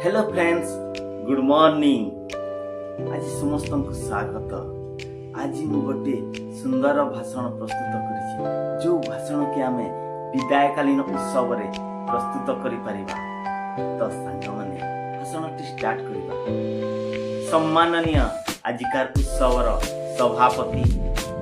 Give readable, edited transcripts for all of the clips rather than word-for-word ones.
Hello friends, good morning. आज समस्त को स्वागत। आज मु गोटे सुंदर भाषण प्रस्तुत करिछि, जो भाषण के आमे विदायकालीन उत्सव रे प्रस्तुत करि परिबा। तो संग माने भाषण स्टार्ट करिबा। सम्माननीय आजिकार उत्सवर सभापति,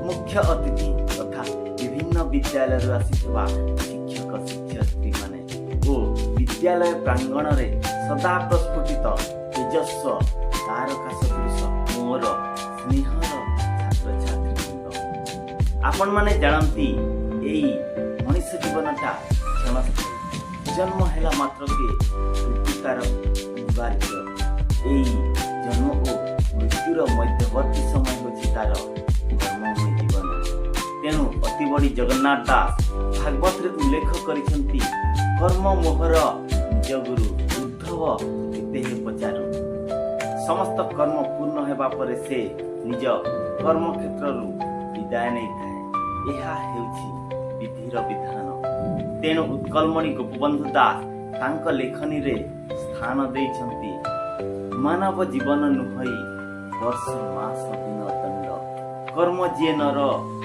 मुख्य अतिथि तथा विभिन्न विद्यालय रू आसीथिबा शिक्षक शिक्षयित्री माने ओ विद्यालय प्रांगण रे सदा प्रस्फुटित तेजस्व तारका सदृश मोर स्नेहर छात्र छात्री। आपण माने जानती एई मनुष्य जीवनटा क्षणस्थायी। जन्म हेला मात्र के मृत्युकार अनिवार्य। एई जन्म ओ मृत्युर मध्यवर्ती समय होछि तार कर्ममय जीवन। तेणु अति बड़ी जगन्नाथ दास भागवत रे उल्लेख करिसंती, कर्म मोहर निज गुरु केते पचारू। समस्त कर्म पूर्ण हेबा परे से निज कर्म क्षेत्र विदाय नहीं थाए। यह हेउछि विधिर विधान। तेणु उत्कलमणि गोपबंधु दास तांक लेखनी रे स्थान देइछंती, मानव जीवन नुहई वर्ष मास दिन दंड। कर्म जे नर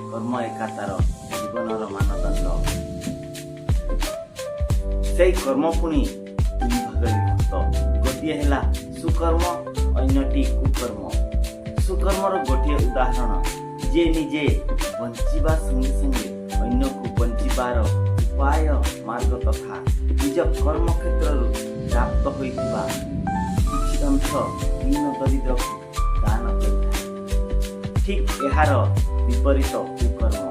कर्म एकातार जीवनर मानदंड। से कर्म पुणी गोटे है सुकर्म, अन्यटी कुकर्म। सुकर्मर गोटे उदाहरण, जे निजे बंचिबा संगे संगे अन्य को बंचिबार उपाय मार्ग तथा निज कर्म क्षेत्र प्राप्त होइतिबा किछि अंश दीन दरिद्र को दान करिଥାଏ। ठीक एहार विपरीत कुकर्म।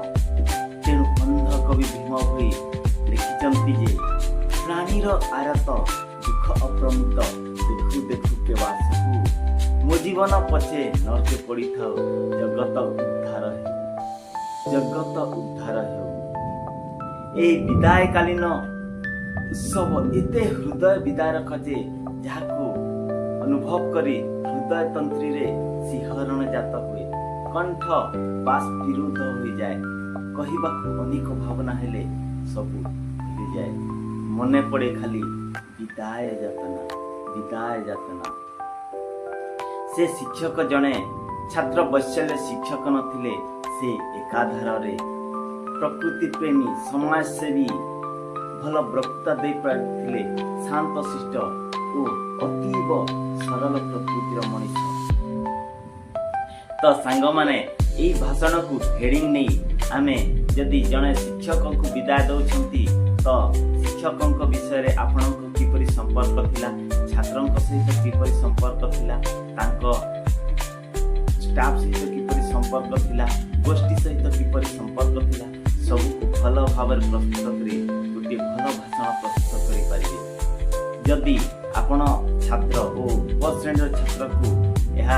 तेणु अंध कवि भीम होई लिखिचंती जे प्राणीर आरत दुख अप्रमित देखु देखु केवासु। मो जीवन पछे नरके पड़ी थाउ, जगत उद्धार हे, जगत उद्धार हे। ए विदायकालीन उत्सव एते हृदय विदारक जे जाहाकु अनुभव करी हृदय तंत्री रे सिहरण जात हुए, कंठ बाष्पीरुद्ध हो जाए। कहिबाकु अनेक भावना हेले सबु भूली जाए। मने पड़े खाली विदाय यातना, विदाय यातना। से शिक्षक जने छात्र वत्सल्य शिक्षक नथिले। से एकाधार रे प्रकृति प्रेमी, समाज सेवी, भल वक्ता दे पारथिले। शांत शिष्ट ओ अतीव सरल प्रकृतिर मनुष्य। तो सांग माने एई भाषण को हेडिंग नहीं आमे जदि जने शिक्षक को विदाय दउछंती, तो शिक्षकों विषय रे आपनको किपरि संपर्क थिला, छात्रों सहित किपरि संपर्क थिला, तांको स्टाफ सहित किपरि संपर्क थिला, गोष्ठी सहित किपरि संपर्क थिला, सब को भल भाव प्रस्तुत करी गोटे भल भाषण प्रस्तुत करि परिबे। जदि आपण छात्र ओ फर्स्ट श्रेणी छात्र को यह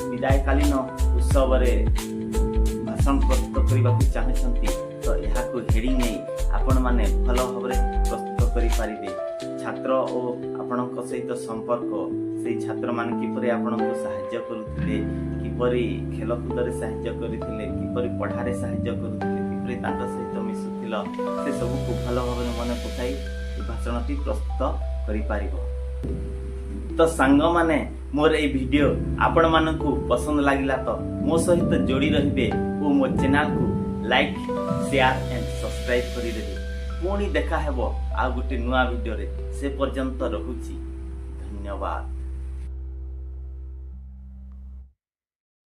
विदायकालीन उत्सव रे भाषण प्रस्तुत करबा चाहछंती, तो यह को हेडिंग नहीं आपण माने भल भाव प्रस्तुत करि पारिबे। छात्र ओ आपणक सहित संपर्क, से छात्र मान किपरि आपणक सहाय्य करुथिले, किपरि खेलकूद रे सहाय्य करिथिले, किपरि पढ़ारे सहाय्य करुथिले, किपरि तांक सहित मिसुथिल, से सब को भल भाव मन पकाई भाषणटी प्रस्तुत करि पारिबो। तो सांग माने मोर ए वीडियो आपण मानकु पसंद लागिला तो मो सहित जोड़ी रहिबे ओ मो चैनल को लाइक, शेयर एंड सब्सक्राइब करी देबे। पुणी देखा हेबो आ गुटे नुआ वीडियो रे। से पर्यंत रहुची, धन्यवाद।